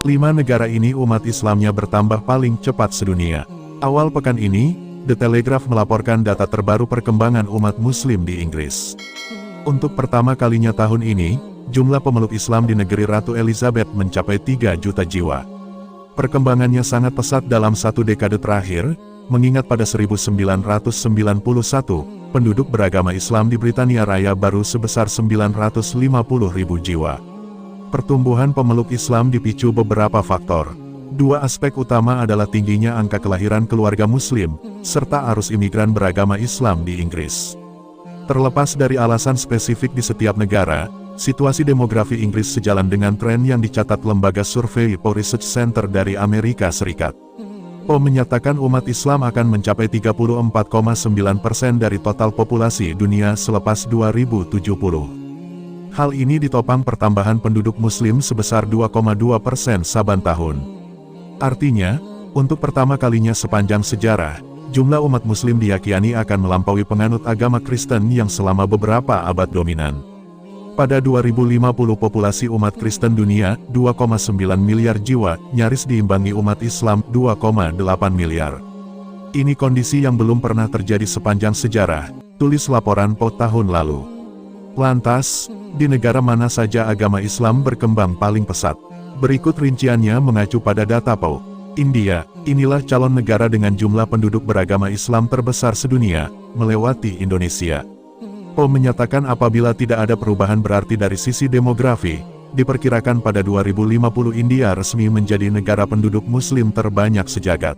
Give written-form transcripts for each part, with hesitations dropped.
Lima negara ini umat Islamnya bertambah paling cepat sedunia. Awal pekan ini, The Telegraph melaporkan data terbaru perkembangan umat Muslim di Inggris. Untuk pertama kalinya tahun ini, jumlah pemeluk Islam di negeri Ratu Elizabeth mencapai 3 juta jiwa. Perkembangannya sangat pesat dalam satu dekade terakhir, mengingat pada 1991, penduduk beragama Islam di Britania Raya baru sebesar 950.000 jiwa. Pertumbuhan pemeluk Islam dipicu beberapa faktor. Dua aspek utama adalah tingginya angka kelahiran keluarga Muslim, serta arus imigran beragama Islam di Inggris. Terlepas dari alasan spesifik di setiap negara, situasi demografi Inggris sejalan dengan tren yang dicatat lembaga survei Pew Research Center dari Amerika Serikat. Pew menyatakan umat Islam akan mencapai 34,9% dari total populasi dunia selepas 2070. Hal ini ditopang pertambahan penduduk Muslim sebesar 2,2% saban tahun. Artinya, untuk pertama kalinya sepanjang sejarah, jumlah umat Muslim diyakini akan melampaui penganut agama Kristen yang selama beberapa abad dominan. Pada 2050 populasi umat Kristen dunia, 2,9 miliar jiwa, nyaris diimbangi umat Islam, 2,8 miliar. Ini kondisi yang belum pernah terjadi sepanjang sejarah, tulis laporan Pew tahun lalu. Lantas, di negara mana saja agama Islam berkembang paling pesat? Berikut rinciannya mengacu pada data Pew. India, inilah calon negara dengan jumlah penduduk beragama Islam terbesar sedunia, melewati Indonesia. Pew menyatakan apabila tidak ada perubahan berarti dari sisi demografi, diperkirakan pada 2050 India resmi menjadi negara penduduk Muslim terbanyak sejagat.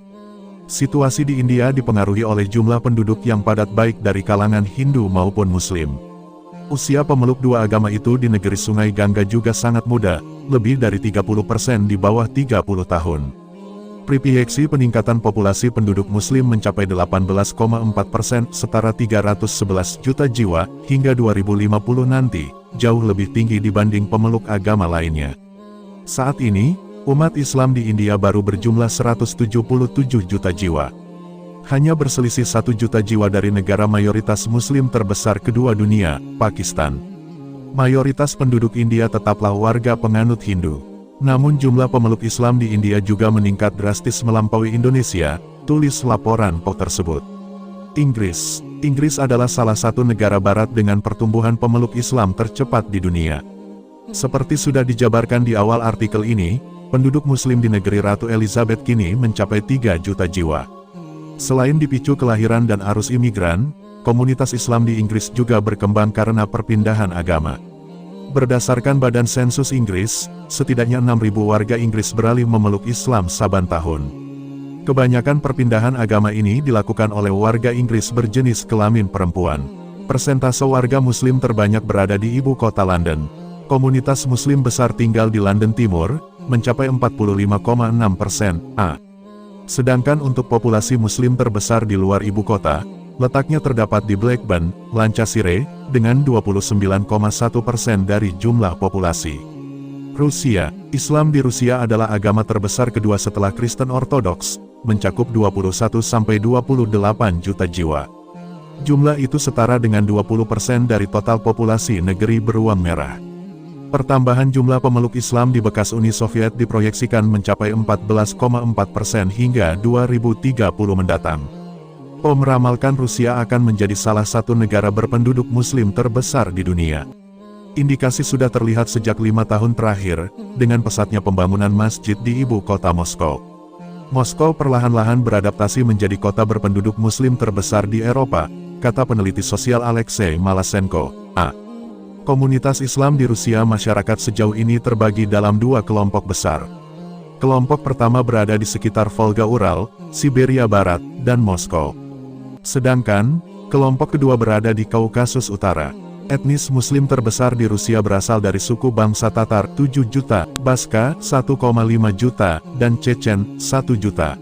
Situasi di India dipengaruhi oleh jumlah penduduk yang padat baik dari kalangan Hindu maupun Muslim. Usia pemeluk dua agama itu di negeri Sungai Gangga juga sangat muda, lebih dari 30% di bawah 30 tahun. Proyeksi peningkatan populasi penduduk Muslim mencapai 18,4%, setara 311 juta jiwa, hingga 2050 nanti, jauh lebih tinggi dibanding pemeluk agama lainnya. Saat ini, umat Islam di India baru berjumlah 177 juta jiwa. Hanya berselisih 1 juta jiwa dari negara mayoritas Muslim terbesar kedua dunia, Pakistan. Mayoritas penduduk India tetaplah warga penganut Hindu. Namun jumlah pemeluk Islam di India juga meningkat drastis melampaui Indonesia, tulis laporan Pew tersebut. Inggris adalah salah satu negara barat dengan pertumbuhan pemeluk Islam tercepat di dunia. Seperti sudah dijabarkan di awal artikel ini, penduduk Muslim di negeri Ratu Elizabeth kini mencapai 3 juta jiwa. Selain dipicu kelahiran dan arus imigran, komunitas Islam di Inggris juga berkembang karena perpindahan agama. Berdasarkan Badan Sensus Inggris, setidaknya 6.000 warga Inggris beralih memeluk Islam saban tahun. Kebanyakan perpindahan agama ini dilakukan oleh warga Inggris berjenis kelamin perempuan. Persentase warga Muslim terbanyak berada di ibu kota London. Komunitas Muslim besar tinggal di London Timur, mencapai 45,6%. Sedangkan untuk populasi Muslim terbesar di luar ibu kota, letaknya terdapat di Blackburn, Lancashire, dengan 29,1% dari jumlah populasi. Rusia, Islam di Rusia adalah agama terbesar kedua setelah Kristen Ortodoks, mencakup 21,28 juta jiwa. Jumlah itu setara dengan 20% dari total populasi negeri beruang merah. Pertambahan jumlah pemeluk Islam di bekas Uni Soviet diproyeksikan mencapai 14,4% hingga 2030 mendatang. Pew meramalkan Rusia akan menjadi salah satu negara berpenduduk Muslim terbesar di dunia. Indikasi sudah terlihat sejak 5 tahun terakhir, dengan pesatnya pembangunan masjid di ibu kota Moskow. Moskow perlahan-lahan beradaptasi menjadi kota berpenduduk Muslim terbesar di Eropa, kata peneliti sosial Alexei Malasenko. Komunitas Islam di Rusia masyarakat sejauh ini terbagi dalam 2 kelompok besar. Kelompok pertama berada di sekitar Volga Ural, Siberia Barat, dan Moskow. Sedangkan, kelompok kedua berada di Kaukasus Utara. Etnis Muslim terbesar di Rusia berasal dari suku bangsa Tatar 7 juta, Baska 1,5 juta, dan Chechen 1 juta.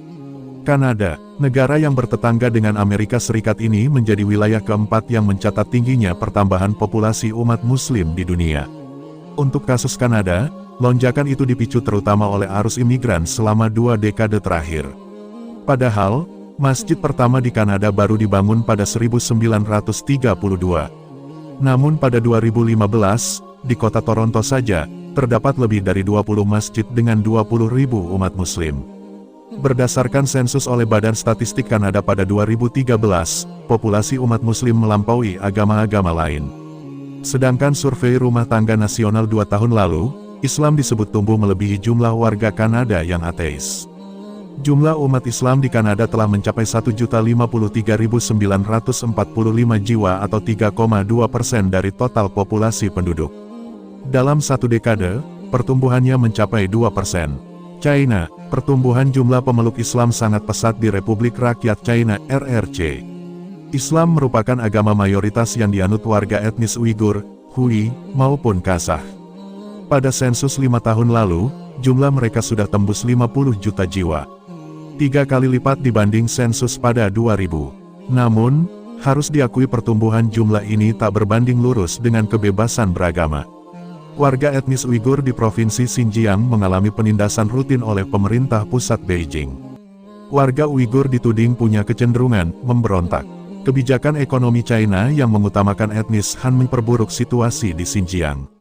Kanada, negara yang bertetangga dengan Amerika Serikat ini menjadi wilayah keempat yang mencatat tingginya pertambahan populasi umat Muslim di dunia. Untuk kasus Kanada, Lonjakan itu dipicu terutama oleh arus imigran selama 2 dekade terakhir. Padahal, masjid pertama di Kanada baru dibangun pada 1932. Namun pada 2015, di kota Toronto saja, terdapat lebih dari 20 masjid dengan 20.000 umat muslim. Berdasarkan sensus oleh Badan Statistik Kanada pada 2013, populasi umat muslim melampaui agama-agama lain. Sedangkan survei rumah tangga nasional 2 tahun lalu, Islam disebut tumbuh melebihi jumlah warga Kanada yang ateis. Jumlah umat Islam di Kanada telah mencapai 1.053.945 jiwa atau 3,2% dari total populasi penduduk. Dalam 1 dekade, pertumbuhannya mencapai 2%. China, pertumbuhan jumlah pemeluk Islam sangat pesat di Republik Rakyat China (RRC). Islam merupakan agama mayoritas yang dianut warga etnis Uighur, Hui, maupun Kazakh. Pada sensus 5 tahun lalu, jumlah mereka sudah tembus 50 juta jiwa. 3 kali lipat dibanding sensus pada 2000. Namun, harus diakui pertumbuhan jumlah ini tak berbanding lurus dengan kebebasan beragama. Warga etnis Uighur di Provinsi Xinjiang mengalami penindasan rutin oleh pemerintah pusat Beijing. Warga Uighur dituding punya kecenderungan memberontak. Kebijakan ekonomi China yang mengutamakan etnis Han memperburuk situasi di Xinjiang.